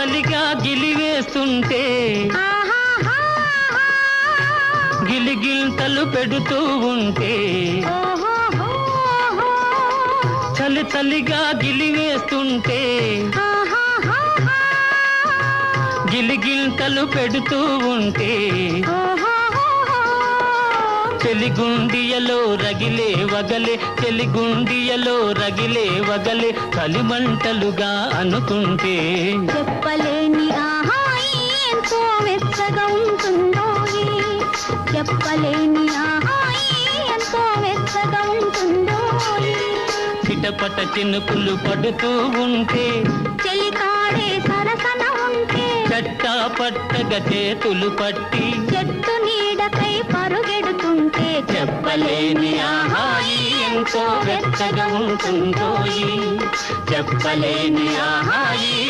చలిగా గిలివేస్తుంటే గిలిగిల్తలు పెడుతూ ఉంటే చలిగా గిలివేస్తుంటే గిలిగిల్తలు పెడుతూ ఉంటే చెలిగుండియలో రగిలే వగలే చెలిగుండియలో రగిలే వగలే కలిమంటలుగా అనుకుంటే చెప్పలేని ఆహాయి ఎంతో వెచ్చగా ఉంటుందో చెప్పలేని ఆహాయి ఎంతో వెచ్చగా ఉంటుందో చిటపట చినుకులు పడుతూ ఉంటే చెలికాడే సరసన ఉంటే చట్టా పట్టగా చేతులు పట్టి చెట్టు నీడకై పరుగెడుతుంటే చెప్పలేని ఆహాయి ఎంతో వెచ్చగా ఉంటుందో చెప్పలేని ఆహాయి